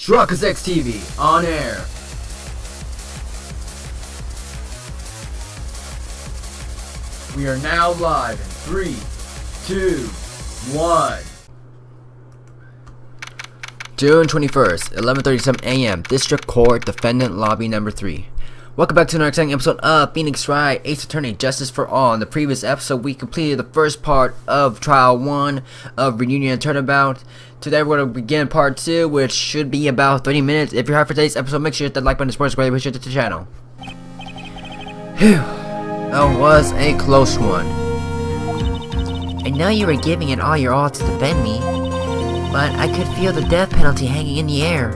Truckers X TV on air. We are now live in 3, 2, 1. June 21st, 11:37 a.m. District Court, Defendant Lobby Number 3. Welcome back to another exciting episode of Phoenix Wright, Ace Attorney, Justice for All. In the previous episode, we completed the first part of Trial 1 of Reunion and Turnabout. Today we're going to begin part 2, which should be about 30 minutes. If you're here for today's episode, make sure you hit that like button, support us, greatly appreciate it to the channel. Phew, that was a close one. I know you were giving it all to defend me, but I could feel the death penalty hanging in the air.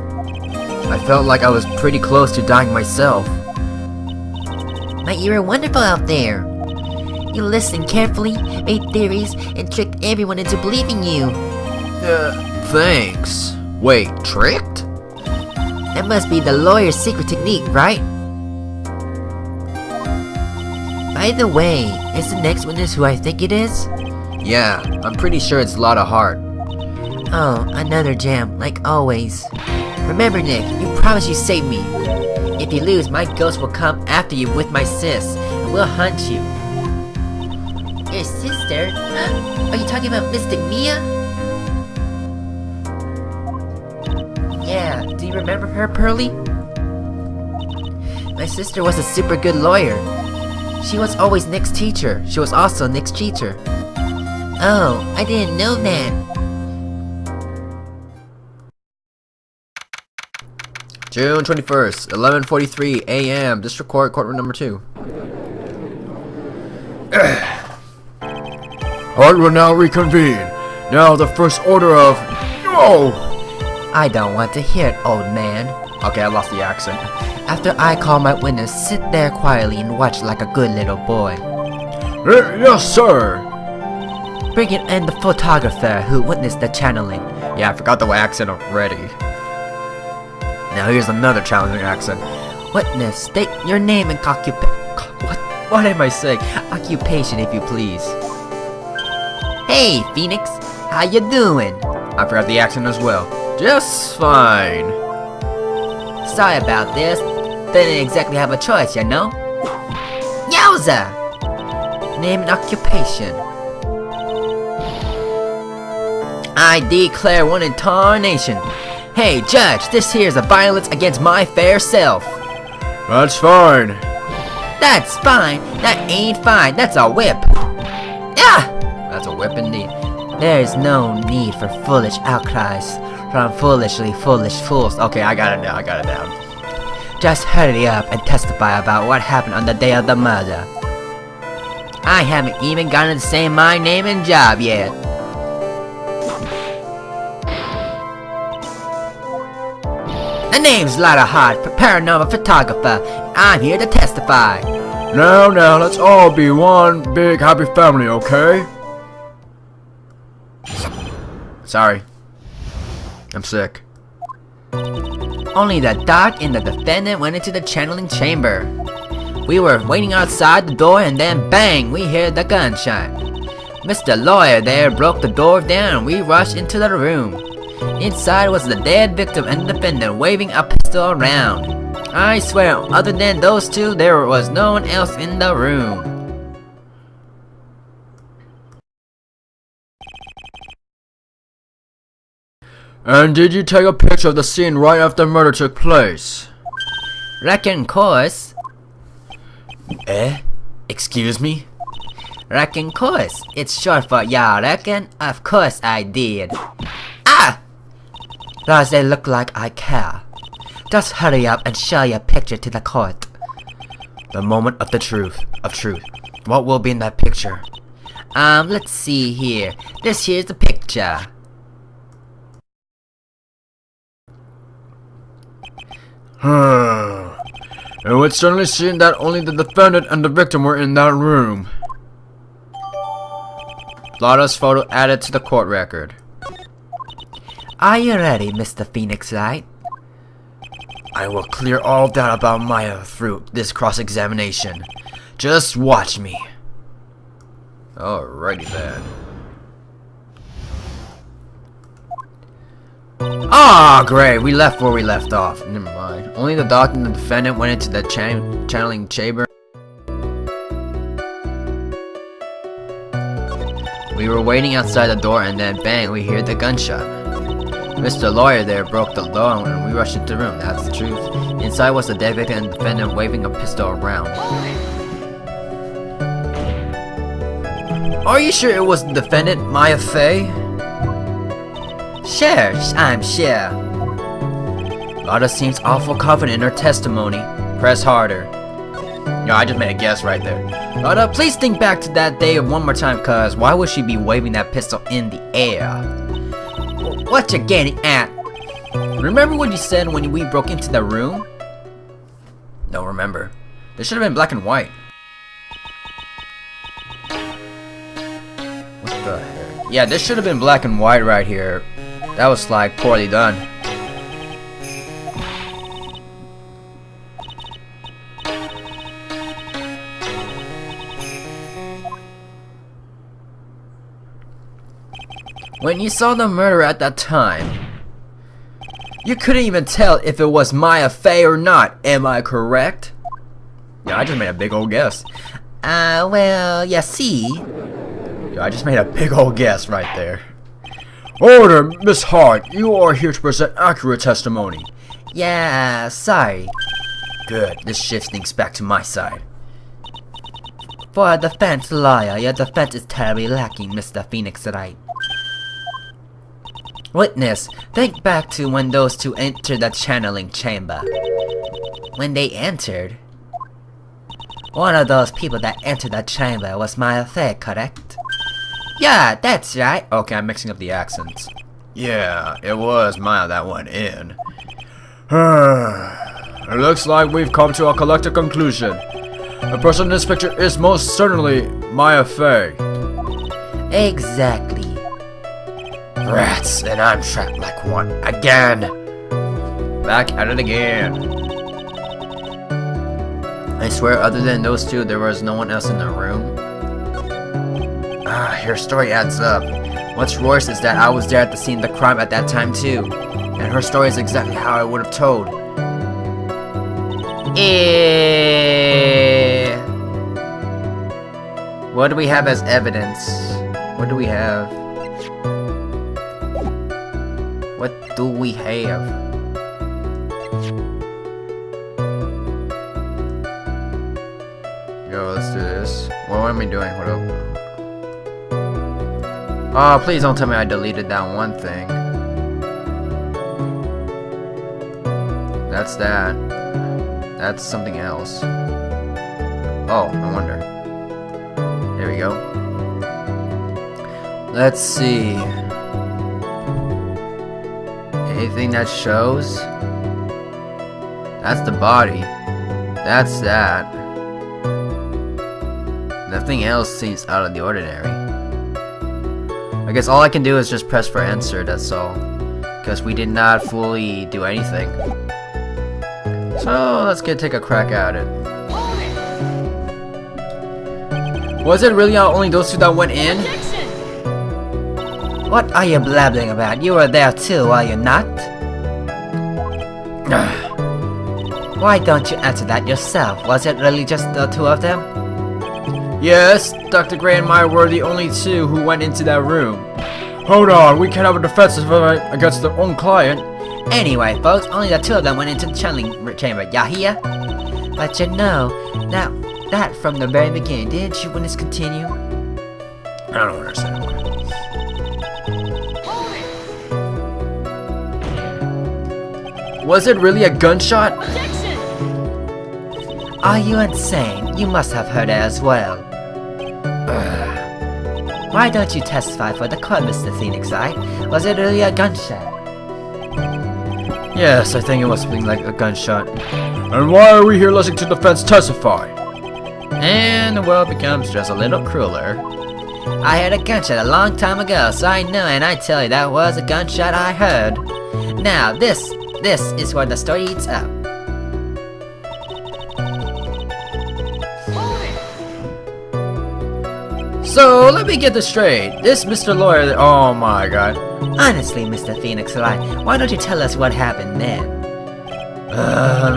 I felt like I was pretty close to dying myself. But you were wonderful out there. You listened carefully, made theories, and tricked everyone into believing you. Thanks. Wait, tricked? That must be the lawyer's secret technique, right? By the way, is the next witness who I think it is? Yeah, I'm pretty sure it's Lotta Hart. Oh, another jam, like always. Remember, Nick, you promised you'd save me. If you lose, my ghost will come after you with my sis, and we'll hunt you. Your sister? Are you talking about Mystic Mia? Yeah, do you remember her, Pearly? My sister was a super good lawyer. She was always Nick's teacher. She was also Nick's teacher. Oh, I didn't know that. June 21st, 11:43 a.m. District Court, Courtroom Number 2. Court will now reconvene. Now the first order of... Oh! I don't want to hear it, old man. Okay, I lost the accent. After I call my witness, sit there quietly and watch like a good little boy. Yes, sir. Bring in the photographer who witnessed the channeling. Yeah, I forgot the accent already. Now here's another challenging accent. Witness, state your name and What am I saying? occupation, if you please. Hey, Phoenix, how you doing? I forgot the accent as well. Just fine. Sorry about this. Didn't exactly have a choice, you know? Yowza! Name and occupation. I declare one in tarnation. Hey, Judge, this here's a violence against my fair self. That's fine. That's fine. That ain't fine. That's a whip. Ah! That's a whip indeed. There is no need for foolish outcries from foolishly foolish fools. Okay, I got it down. Just hurry up and testify about what happened on the day of the murder. I haven't even gotten to say my name and job yet. The name's Lotta Hart, paranormal photographer. I'm here to testify. Now, let's all be one big happy family, okay? Sorry. I'm sick. Only the doc and the defendant went into the channeling chamber. We were waiting outside the door and then bang, we heard the gunshot. Mr. Lawyer there broke the door down and we rushed into the room. Inside was the dead victim and the defendant waving a pistol around. I swear, other than those two, there was no one else in the room. And did you take a picture of the scene right after the murder took place? Reckon course. Excuse me? Reckon course. It's short for ya reckon? Of course I did. Ah! Does they look like I care? Just hurry up and show your picture to the court. The moment of the truth. What will be in that picture? Let's see here. This here's the picture. It would certainly seem that only the defendant and the victim were in that room. Lotta's photo added to the court record. Are you ready, Mr. Phoenix Wright? I will clear all doubt about Maya through this cross-examination. Just watch me. Alrighty then. Ah, great. We left where we left off. Never mind. Only the doctor and the defendant went into the channeling chamber. We were waiting outside the door and then bang, we heard the gunshot. Mr. Lawyer there broke the door and we rushed into the room. That's the truth. Inside was the dead victim and the defendant waving a pistol around. Are you sure it was the defendant, Maya Fey? Sure, I'm sure. Lotta seems awful confident in her testimony. Press harder. Yo, I just made a guess right there. Lotta, please think back to that day one more time, cause why would she be waving that pistol in the air? What you getting at? Remember what you said when we broke into the room? Don't remember. This should have been black and white. What the heck? Yeah, this should have been black and white right here. That was like poorly done. When you saw the murder at that time, you couldn't even tell if it was Maya Fey or not, am I correct? Yeah, I just made a big old guess. Well, you see. Yeah, I just made a big old guess right there. Order, Miss Hart, you are here to present accurate testimony. Yeah, sorry. Good, this shifts things back to my side. For a defense lawyer, your defense is terribly lacking, Mr. Phoenix Wright. Witness, think back to when those two entered the channeling chamber. When they entered, one of those people that entered the chamber was Maya Fey, correct? Yeah, that's right. Okay, I'm mixing up the accents. Yeah, it was Maya that went in. It looks like we've come to a collective conclusion. The person in this picture is most certainly Maya Fey. Exactly. Rats, and I'm trapped like one again. Back at it again. I swear, other than those two, there was no one else in the room. Your story adds up. What's worse is that I was there at the scene of the crime at that time too. And her story is exactly how I would have told. What do we have as evidence? What do we have? What do we have? Yo, let's do this. What am I doing? What up? Oh, please don't tell me I deleted that one thing. That's that. That's something else. Oh, I wonder. There we go. Let's see. Anything that shows? That's the body. That's that. Nothing else seems out of the ordinary. I guess all I can do is just press for answer, that's all. Because we did not fully do anything. So let's take a crack at it. Was it really only those two that went in? What are you blabbling about? You were there too, are you not? Why don't you answer that yourself? Was it really just the two of them? Yes, Dr. Gray and I were the only two who went into that room. Hold on, we can't have a defense against their own client. Anyway, folks, only the two of them went into the channeling chamber, ya hear? But you know, that from the very beginning, didn't you witness continue? I don't understand. Was it really a gunshot? Objection! Are you insane? You must have heard it as well. Why don't you testify for the court, Mr. Phoenix Wright? Was it really a gunshot? Yes, I think it was something like a gunshot. And why are we here listening to the defense testify? And the world becomes just a little crueler. I heard a gunshot a long time ago, so I know, and I tell you that was a gunshot I heard. Now, this is where the story eats up. So, let me get this straight. This Mr. Lawyer, oh my god. Honestly, Mr. Phoenix Wright, why don't you tell us what happened then?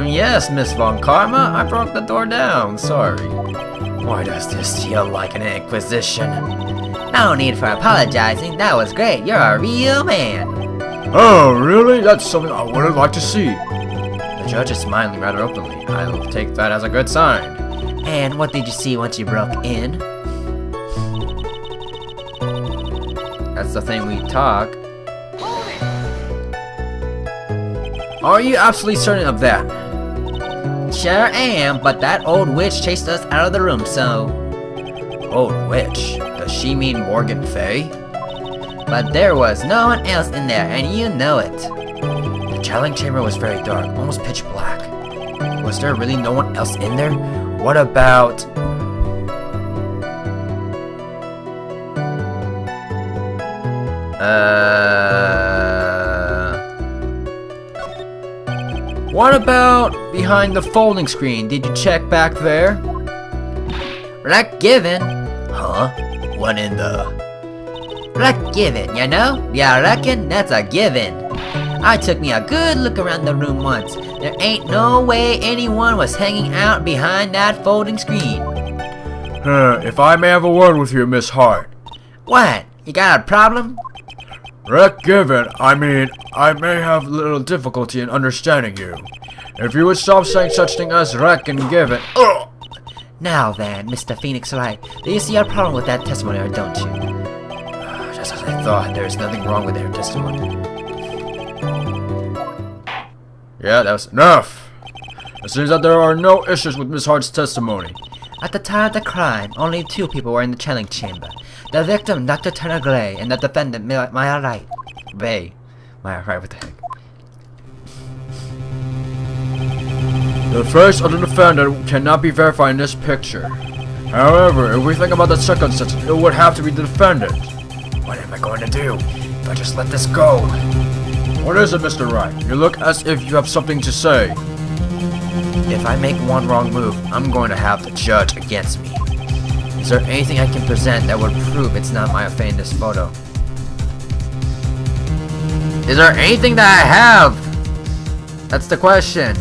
Yes, Miss Von Karma, I broke the door down, sorry. Why does this feel like an inquisition? No need for apologizing, that was great, you're a real man. Oh, really? That's something I would have liked to see. The judge is smiling rather openly. I'll take that as a good sign. And what did you see once you broke in? That's the thing we talk. Are you absolutely certain of that? Sure am, but that old witch chased us out of the room, so... Old witch? Does she mean Morgan Fay? But there was no one else in there, and you know it. The channeling chamber was very dark, almost pitch black. Was there really no one else in there? What about... What about behind the folding screen? Did you check back there? Like given. Huh? What in the... Like given, you know? Yeah, I reckon that's a given. I took me a good look around the room once. There ain't no way anyone was hanging out behind that folding screen. If I may have a word with you, Miss Hart. What? You got a problem? Rec given, I mean, I may have little difficulty in understanding you. If you would stop saying such thing as rec and given. Ugh! Now then, Mr. Phoenix Wright, do you see a problem with that testimony or don't you? Just as I thought, there's nothing wrong with their testimony. Yeah, that was enough. It seems that there are no issues with Miss Hart's testimony. At the time of the crime, only 2 people were in the channeling chamber. The victim, Dr. Turner Gray, and the defendant, Maya Wright. Bay. Maya Wright, what the heck? The face of the defendant cannot be verified in this picture. However, if we think about the circumstances, it would have to be the defendant. What am I going to do if I just let this go? What is it, Mr. Wright? You look as if you have something to say. If I make one wrong move, I'm going to have the judge against me. Is there anything I can present that would prove it's not Maya Fay in this photo? Is there anything that I have? That's the question.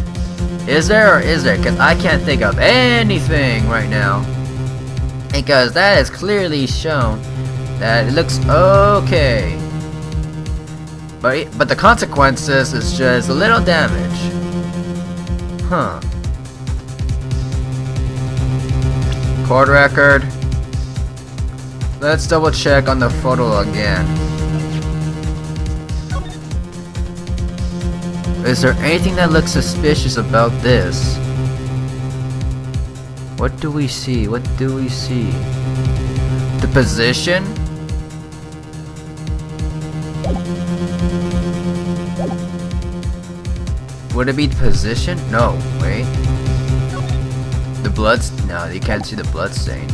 Is there or is there? Because I can't think of anything right now. Because that is clearly shown that it looks okay. But the consequences is just a little damage. Huh. Court record. Let's double check on the photo again. Is there anything that looks suspicious about this? What do we see? What do we see? The position? Would it be the position? No, wait. The blood's... No, you can't see the blood stain.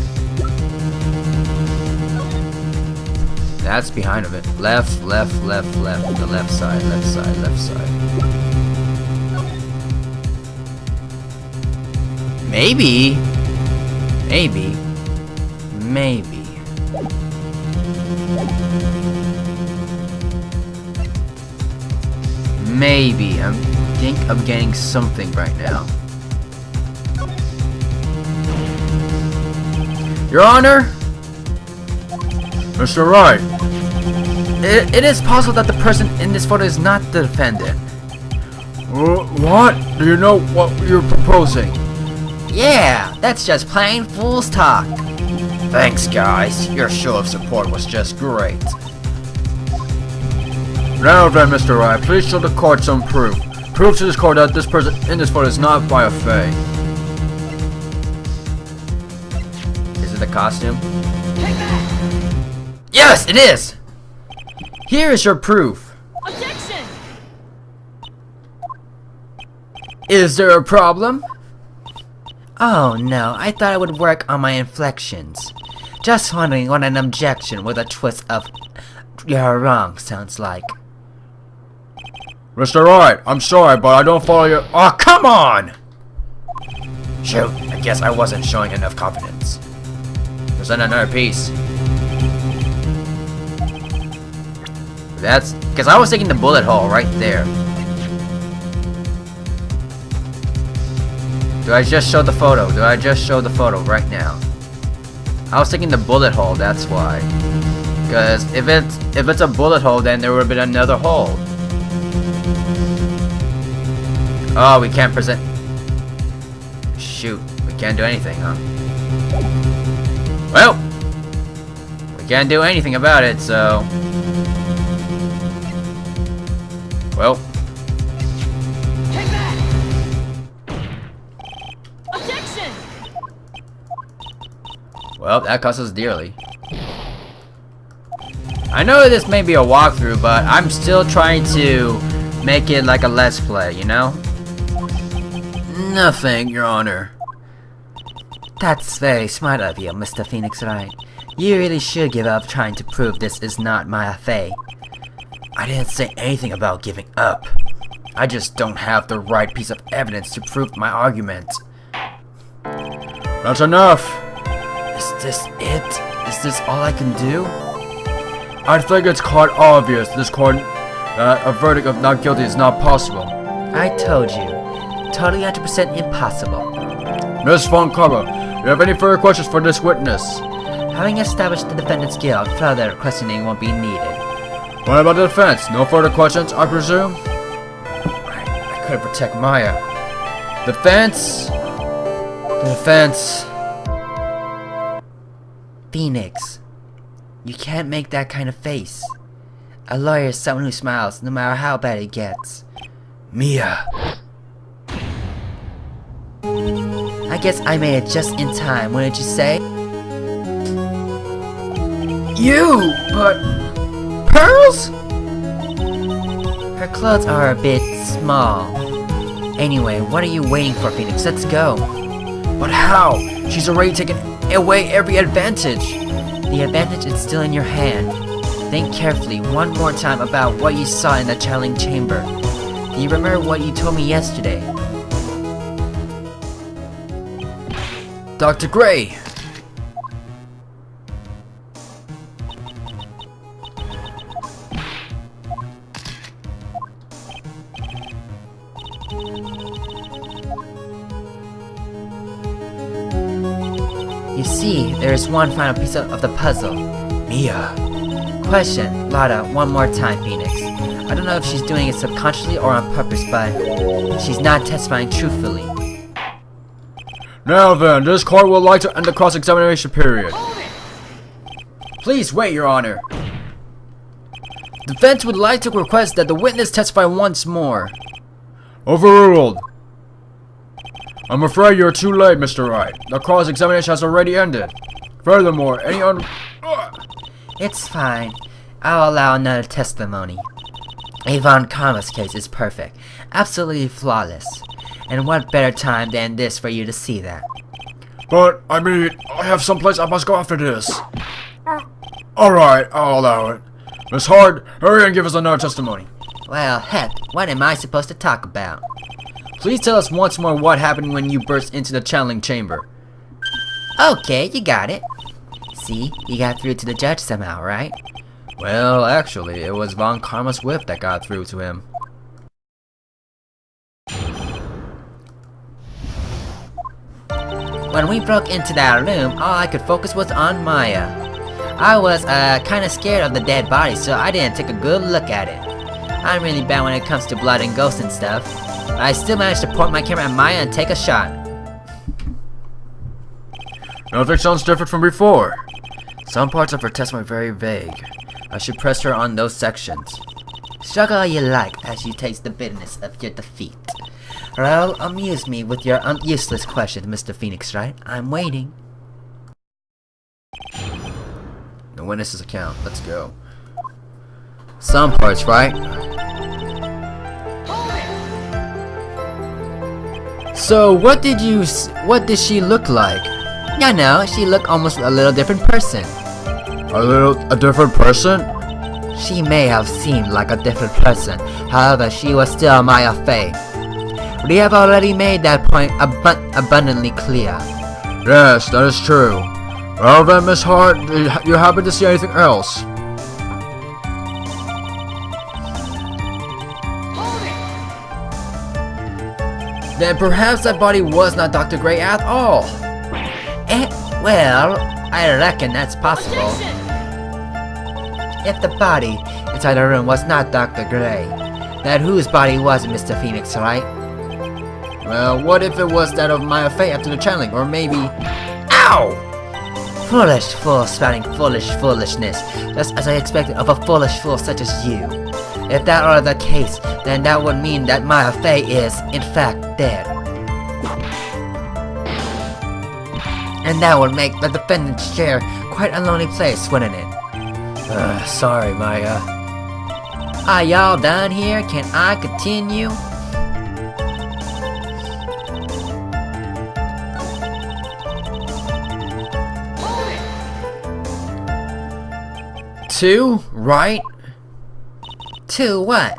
That's behind of it. Left, left, left, left. The left side, left side, left side. Maybe. Maybe. Maybe. Maybe. I think I'm getting something right now. Your Honor? Mr. Wright. It is possible that the person in this photo is not the defendant. What? Do you know what you're proposing? Yeah, that's just plain fool's talk. Thanks, guys. Your show of support was just great. Now then, Mr. Wright, please show the court some proof. Prove to this court that this person in this photo is not Maya Fay. Is it the costume? Yes, it is! Here is your proof. Objection! Is there a problem? Oh no, I thought it would work on my inflections. Just wondering what an objection with a twist of "you're wrong" sounds like. Mr. Wright, I'm sorry, but I don't follow your... Oh, come on! Shoot, I guess I wasn't showing enough confidence. Present another piece. That's because I was taking the bullet hole right there. Do I just show the photo? Do I just show the photo right now? I was taking the bullet hole, that's why. Because if it's a bullet hole, then there would have been another hole. Oh, we can't present. Shoot, we can't do anything, huh? Well, we can't do anything about it, so. Well. Take that! Objection! Well, that cost us dearly. I know this may be a walkthrough, but I'm still trying to make it like a let's play, you know? Nothing, Your Honor. That's very smart of you, Mr. Phoenix Wright. You really should give up trying to prove this is not my affair. I didn't say anything about giving up. I just don't have the right piece of evidence to prove my argument. That's enough! Is this it? Is this all I can do? I think it's quite obvious this court that a verdict of not guilty is not possible. I told you. Totally 100% impossible. Miss Von Karma, do you have any further questions for this witness? Having established the defendant's guilt, further questioning won't be needed. What about the defense? No further questions, I presume? I could protect Maya. Defense? The defense. Phoenix, you can't make that kind of face. A lawyer is someone who smiles no matter how bad it gets. Mia. I guess I made it just in time, wouldn't you say? You! But... Pearls? Her clothes are a bit small. Anyway, what are you waiting for, Phoenix? Let's go. But how? She's already taken away every advantage. The advantage is still in your hand. Think carefully one more time about what you saw in the channeling chamber. Do you remember what you told me yesterday? Dr. Gray! You see, there is one final piece of the puzzle. Mia. Question, Lotta, one more time, Phoenix. I don't know if she's doing it subconsciously or on purpose, but she's not testifying truthfully. Now then, this court would like to end the cross-examination period. Please wait, Your Honor. Defense would like to request that the witness testify once more. Overruled. I'm afraid you're too late, Mr. Wright. The cross-examination has already ended. Furthermore, It's fine. I'll allow another testimony. Von Karma's case is perfect. Absolutely flawless. And what better time than this for you to see that? But, I mean, I have someplace I must go after this. Alright, I'll allow it. Miss Hart, hurry and give us another testimony. Well, heck, what am I supposed to talk about? Please tell us once more what happened when you burst into the channeling chamber. Okay, you got it. See, you got through to the judge somehow, right? Well, actually, it was Von Karma's whip that got through to him. When we broke into that room, all I could focus was on Maya. I was kinda scared of the dead body, so I didn't take a good look at it. I'm really bad when it comes to blood and ghosts and stuff. But I still managed to point my camera at Maya and take a shot. Nothing sounds different from before. Some parts of her testimony are very vague. I should press her on those sections. Struggle all you like as you taste the bitterness of your defeat. Well, amuse me with your useless questions, Mr. Phoenix Wright. I'm waiting. The witness's account. Let's go. Some parts, right? So, what did she look like? You know, she looked almost a little different person. A different person? She may have seemed like a different person, however, she was still my affair. We have already made that point abundantly clear. Yes, that is true. Well then, Miss Hart, do you happen to see anything else? then perhaps that body was not Dr. Gray at all. Well, I reckon that's possible. Objection! If the body inside the room was not Dr. Gray, then whose body was it, Mr. Phoenix, right? Well, what if it was that of Maya Fey after the channeling, or maybe... Ow! Foolish fool spouting foolishness, just as I expected of a foolish fool such as you. If that were the case, then that would mean that Maya Fey is, in fact, dead. And that would make the defendant's chair quite a lonely place, wouldn't it? Sorry, Maya. Are y'all done here? Can I continue? Hold it! 2, right? 2 what?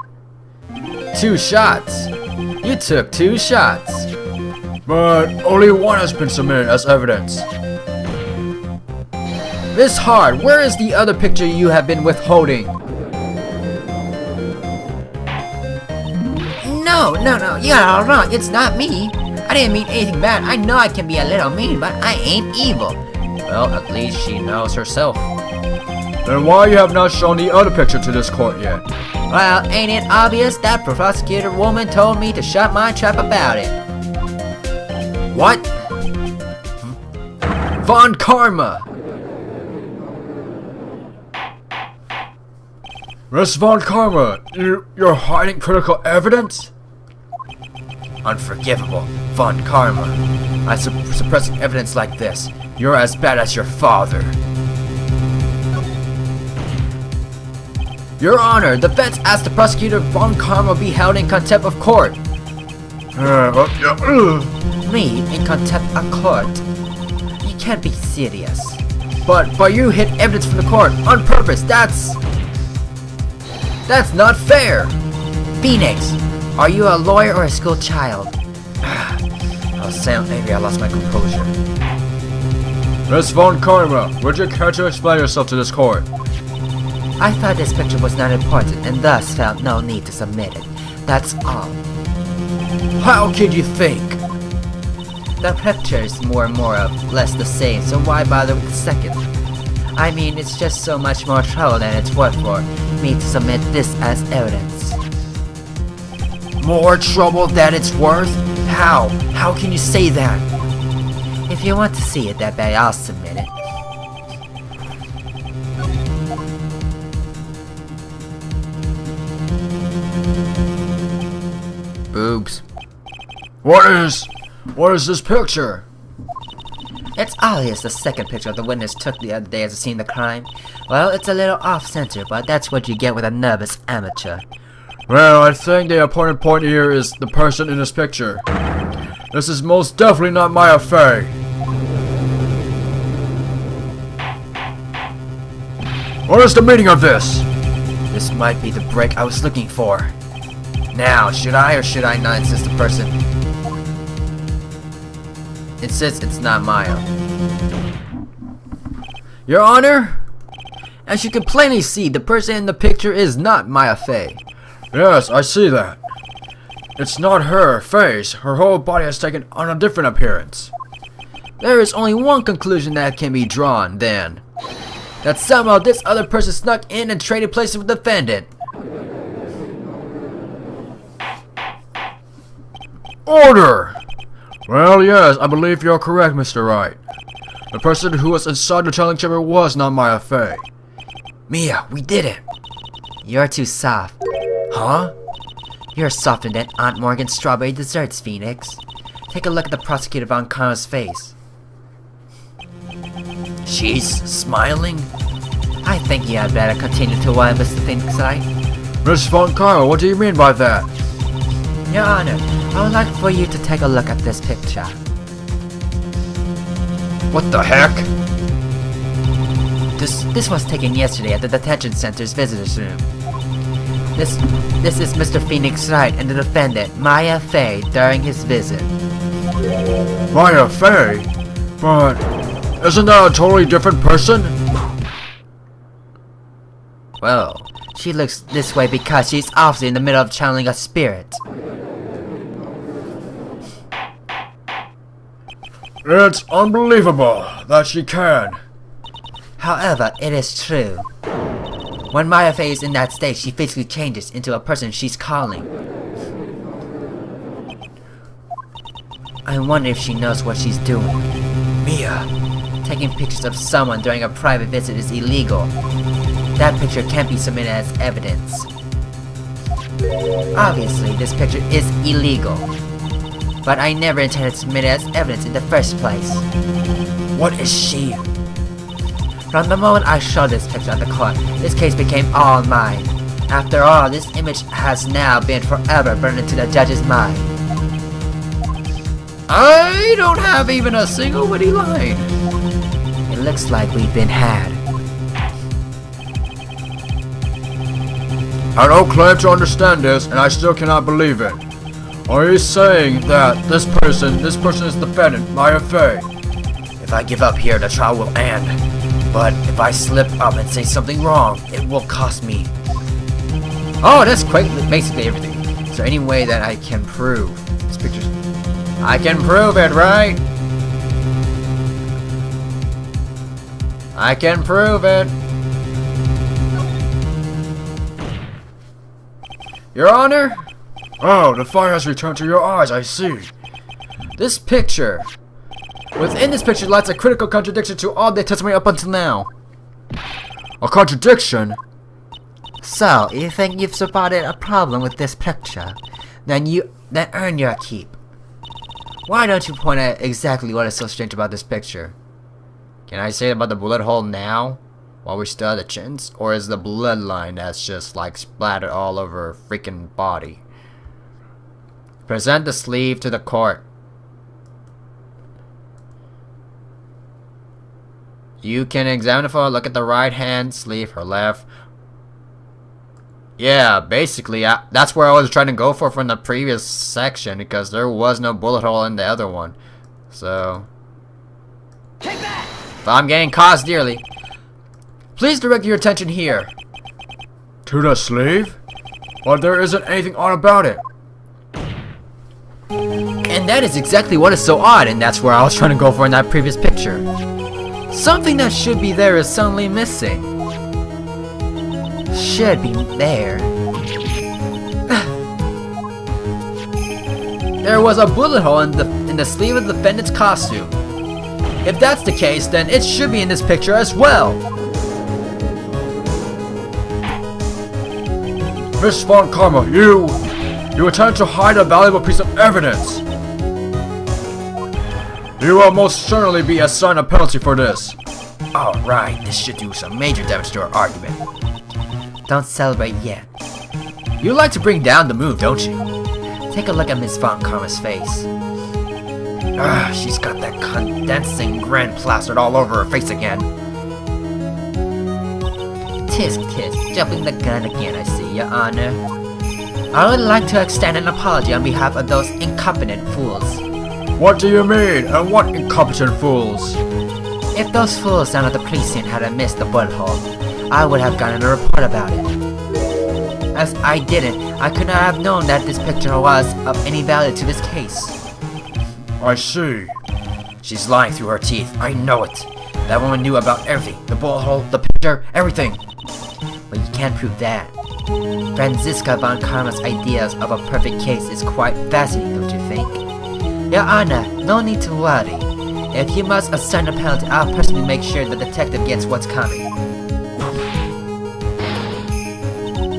2 shots. You took 2 shots. But only one has been submitted as evidence. Miss Hart, where is the other picture you have been withholding? No, you're all wrong. It's not me. I didn't mean anything bad. I know I can be a little mean, but I ain't evil. Well, at least she knows herself. Then why you have not shown the other picture to this court yet? Well, ain't it obvious? That prosecutor woman told me to shut my trap about it. What? Von Karma! Miss Von Karma, you're hiding critical evidence? Unforgivable, Von Karma. By suppressing evidence like this, you're as bad as your father. Your Honor, the defense asked the prosecutor Von Karma be held in contempt of court. Me in contempt of court? You can't be serious. But you hid evidence from the court on purpose. That's not fair. Phoenix, are you a lawyer or a school child? I was saying maybe I lost my composure. Miss Von Karma, would you care to explain yourself to this court? I thought this picture was not important and thus felt no need to submit it. That's all. How could you think? The picture is more or less the same, so why bother with the second? I mean, it's just so much more trouble than it's worth for me to submit this as evidence. More trouble than it's worth? How? How can you say that? If you want to see it that bad, I'll submit it. Boobs. What is this picture? It's obvious the second picture the witness took the other day as seen the crime. Well, it's a little off-center, but that's what you get with a nervous amateur. Well, I think the important point here is the person in this picture. This is most definitely not Maya Fey. What is the meaning of this? This might be the break I was looking for. Now, should I or should I not insist the person insists it's not Maya? Your Honor, as you can plainly see, the person in the picture is not Maya Fey. Yes, I see that. It's not her face. Her whole body has taken on a different appearance. There is only one conclusion that can be drawn, then. That somehow this other person snuck in and traded places with the defendant. Order! Well, yes, I believe you're correct, Mr. Wright. The person who was inside the channeling chamber was not Maya Fey. Mia, we did it! You're too soft. Huh? You're softer than Aunt Morgan's strawberry desserts, Phoenix. Take a look at the prosecutor Von Karma's face. She's smiling? I think you had better continue to what Mr. Phoenix right? Miss Von Karma, what do you mean by that? Your Honor, I would like for you to take a look at this picture. What the heck? This was taken yesterday at the detention center's visitors room. This is Mr. Phoenix Wright and the defendant, Maya Fey, during his visit. Maya Fey? But isn't that a totally different person? Well, she looks this way because she's obviously in the middle of channeling a spirit. It's unbelievable that she can. However, it is true. When Maya Fey is in that state, she physically changes into a person she's calling. I wonder if she knows what she's doing. Mia. Taking pictures of someone during a private visit is illegal. That picture can't be submitted as evidence. Obviously, this picture is illegal. But I never intended to submit it as evidence in the first place. What is she? From the moment I showed this picture at the court, this case became all mine. After all, this image has now been forever burned into the judge's mind. I don't have even a single witty line. It looks like we've been had. I don't claim to understand this, and I still cannot believe it. Are you saying that this person is the defendant, Maya Fey? If I give up here, the trial will end. But if I slip up and say something wrong, it will cost me. Oh, that's quite basically everything. Is there any way that I can prove this picture? I can prove it, right? I can prove it. Your Honor? Oh, the fire has returned to your eyes, I see. This picture. Within this picture lies a critical contradiction to all the testimony up until now. A contradiction? So, you think you've spotted a problem with this picture? Then earn your keep. Why don't you point out exactly what is so strange about this picture? Can I say about the bullet hole now? While we're still at the chins? Or is the bloodline that's just like splattered all over her freaking body? Present the sleeve to the court. You can examine the photo, look at the right hand sleeve, her left. Yeah, basically, that's where I was trying to go for from the previous section, because there was no bullet hole in the other one. So, if I'm getting cost dearly, please direct your attention here. To the sleeve? But there isn't anything odd about it. And that is exactly what is so odd, and that's where I was trying to go for in that previous picture. Something that should be there is suddenly missing. Should be there. There was a bullet hole in the sleeve of the defendant's costume. If that's the case, then it should be in this picture as well. Miss Von Karma, you attempt to hide a valuable piece of evidence. You will most certainly be assigned a penalty for this. Alright, this should do some major damage to our argument. Don't celebrate yet. You like to bring down the mood, don't you? Take a look at Miss Von Karma's face. She's got that condensing grin plastered all over her face again. Tisk tisk, jumping the gun again, I see, Your Honor. I would like to extend an apology on behalf of those incompetent fools. What do you mean, and what incompetent fools? If those fools down at the precinct had missed the bullet hole, I would have gotten a report about it. As I didn't, I could not have known that this picture was of any value to this case. I see. She's lying through her teeth, I know it. That woman knew about everything, the bullet hole, the picture, everything. But you can't prove that. Franziska Von Karma's ideas of a perfect case is quite fascinating, don't you think? Your Honor, no need to worry. If you must assign a penalty, I'll personally make sure the detective gets what's coming.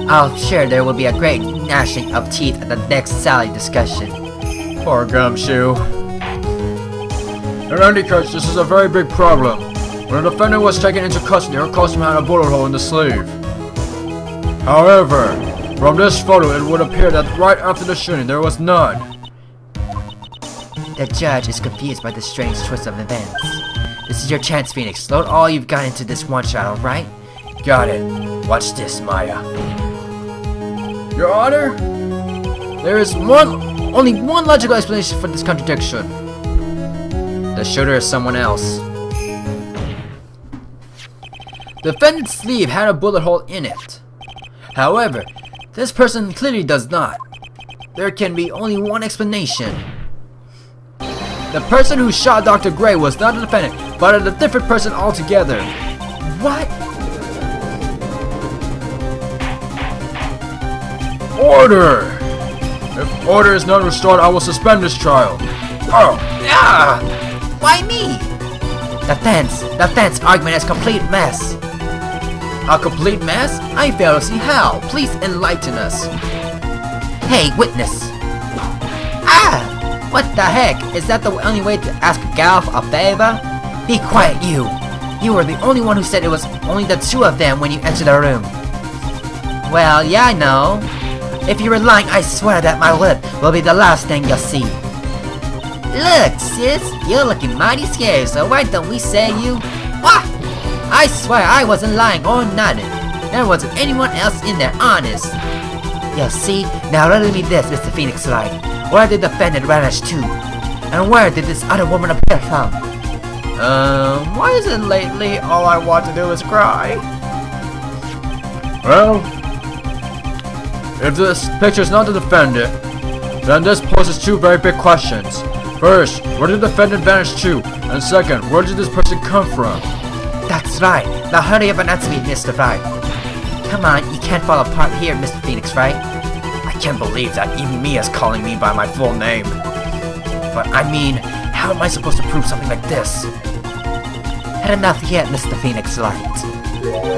I'm sure there will be a great gnashing of teeth at the next Sally discussion. Poor Gumshoe. In any case, this is a very big problem. When the defendant was taken into custody, her costume had a bullet hole in the sleeve. However, from this photo, it would appear that right after the shooting, there was none. The judge is confused by the strange twist of events. This is your chance, Phoenix. Load all you've got into this one shot, alright? Got it. Watch this, Maya. Your Honor, there is only one logical explanation for this contradiction. The shooter is someone else. The defendant's sleeve had a bullet hole in it. However, this person clearly does not. There can be only one explanation. The person who shot Dr. Gray was not a defendant, but a different person altogether. What? Order! If order is not restored, I will suspend this trial. Oh! Ah! Why me? The fence argument is a complete mess. A complete mess? I fail to see how. Please enlighten us. Hey, witness. Ah! What the heck? Is that the only way to ask a gal for a favor? Be quiet, you. You were the only one who said it was only the two of them when you entered the room. Well, yeah, I know. If you were lying, I swear that my lip will be the last thing you'll see. Look, sis, you're looking mighty scary, so why don't we say you? What? I swear I wasn't lying or nothing. There wasn't anyone else in there, honest. You see, now riddle me this, Mr. Phoenix Wright. Where did the defendant vanish to? And where did this other woman appear from? Why is it lately all I want to do is cry? Well, if this picture's not the defendant, then this poses two very big questions. First, where did the defendant vanish to? And second, where did this person come from? That's right. Now hurry up and answer me, Mr. Wright. Come on, you can't fall apart here, Mr. Phoenix Wright. I can't believe that even me is calling me by my full name. But I mean, how am I supposed to prove something like this? Had enough yet, Mr. Phoenix Wright?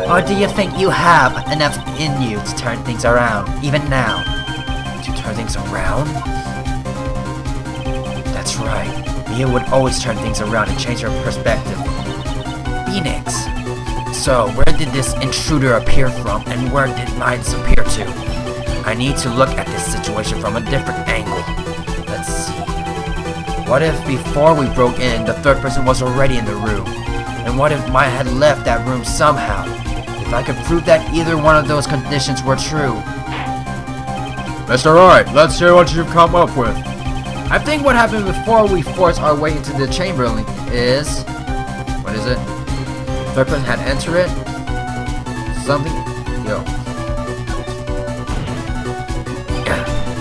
Or do you think you have enough in you to turn things around, even now? To turn things around? That's right. Mia would always turn things around and change her perspective. Phoenix. So, where did this intruder appear from, and where did mine disappear to? I need to look at this situation from a different angle. Let's see. What if before we broke in, the third person was already in the room? And what if Maya had left that room somehow? If I could prove that either one of those conditions were true. Mr. Wright, let's hear what you've come up with. I think what happened before we forced our way into the chamber is... What is it? Third person had entered it? Something? Yo.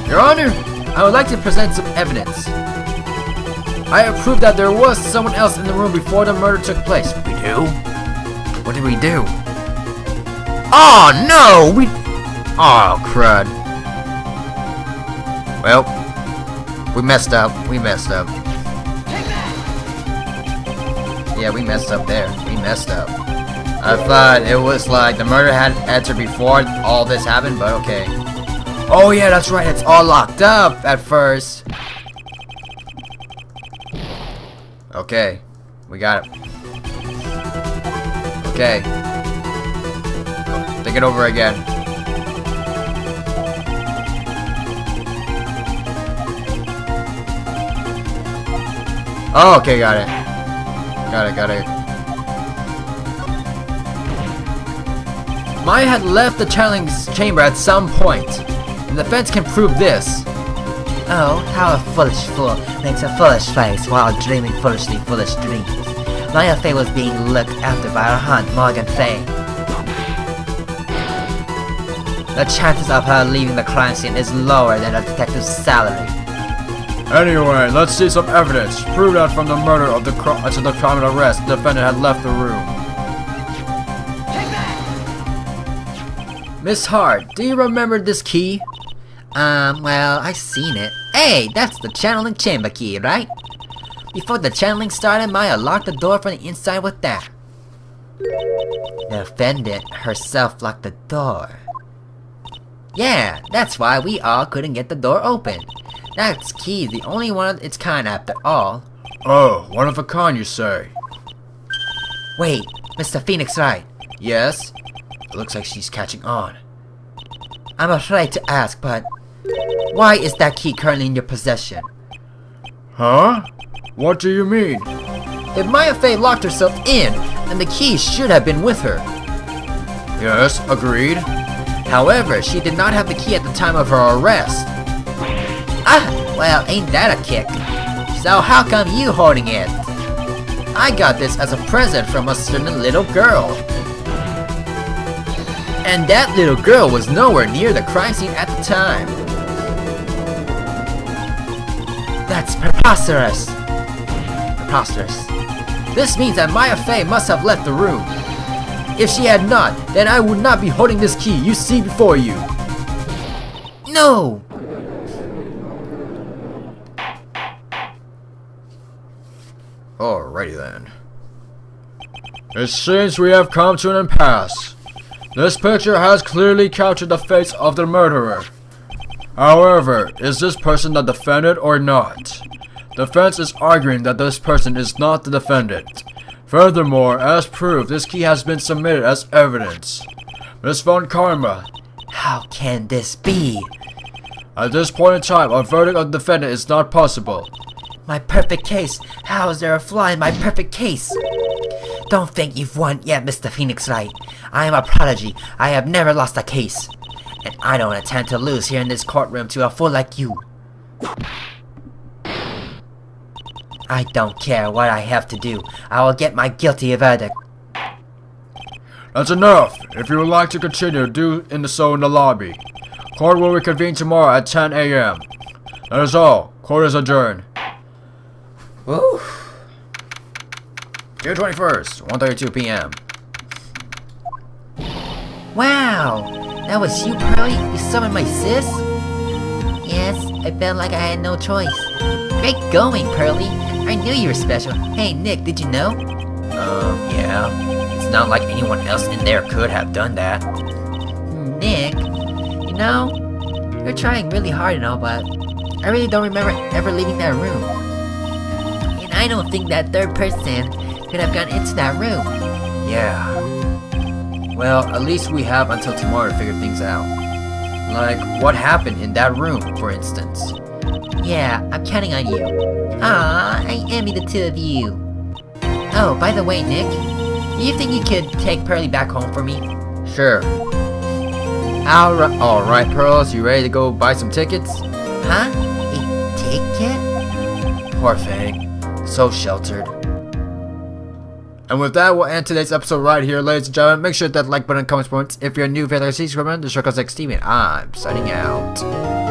Your Honor, I would like to present some evidence. I have proved that there was someone else in the room before the murder took place. We do? What did we do? Oh no! Oh crud. Well, we messed up. Yeah, we messed up there. We messed up. I thought it was like the murder had entered before all this happened, but okay. Oh yeah, that's right. It's all locked up at first. Okay, we got it. Okay. Think it over again. Oh, okay, got it. Got it. Maya had left the channeling chamber at some point, and the fence can prove this. Oh, how a foolish fool makes a foolish face while dreaming foolish dreams. Maya Fey was being looked after by her aunt, Morgan Fey. The chances of her leaving the crime scene is lower than a detective's salary. Anyway, let's see some evidence. Prove that from the murder of the crime and arrest, the defendant had left the room. Miss Hart, do you remember this key? Well, I seen it. Hey, that's the channeling chamber key, right? Before the channeling started, Maya locked the door from the inside with that. The defendant herself locked the door. Yeah, that's why we all couldn't get the door open. That key is the only one of its kind after all. Oh, one of a kind, you say? Wait, Mr. Phoenix Wright. Yes? It looks like she's catching on. I'm afraid to ask, but why is that key currently in your possession? Huh? What do you mean? If Maya Fey locked herself in, then the key should have been with her. Yes, agreed. However, she did not have the key at the time of her arrest. Ah, well, ain't that a kick? So how come you holding it? I got this as a present from a certain little girl. And that little girl was nowhere near the crime scene at the time. That's preposterous. preposterous. This means that Maya Fey must have left the room. If she had not, then I would not be holding this key you see before you. No! Alrighty then. It seems we have come to an impasse. This picture has clearly captured the face of the murderer. However, is this person the defendant or not? Defense is arguing that this person is not the defendant. Furthermore, as proof, this key has been submitted as evidence. Ms. Von Karma, How can this be? at this point in time, a verdict of the defendant is not possible. My perfect case. How is there a flaw in my perfect case? Don't think you've won yet, Mr. Phoenix Wright. I am a prodigy. I have never lost a case. And I don't intend to lose here in this courtroom to a fool like you. I don't care what I have to do. I will get my guilty verdict. That's enough. If you would like to continue, do so in the lobby. Court will reconvene tomorrow at 10 a.m. That is all. Court is adjourned. Woo. June 21st, 1:32 p.m. Wow! That was you, Pearly? You summoned my sis? Yes, I felt like I had no choice. Great going, Pearly. I knew you were special. Hey, Nick, did you know? Yeah. It's not like anyone else in there could have done that. Nick, you know, you're trying really hard and all, but I really don't remember ever leaving that room. And I don't think that third person could have gone into that room. Yeah. Well, at least we have until tomorrow to figure things out. Like, what happened in that room, for instance? Yeah, I'm counting on you. Ah, I envy the two of you. Oh, by the way, Nick, do you think you could take Pearly back home for me? Sure. Alright, Pearls, you ready to go buy some tickets? Huh? A ticket? Poor thing. So sheltered. And with that, we'll end today's episode right here, ladies and gentlemen. Make sure to hit that like button, comments, points. If you're new, if you're like to see, subscribe, the Circle 6 Steven. I'm signing out.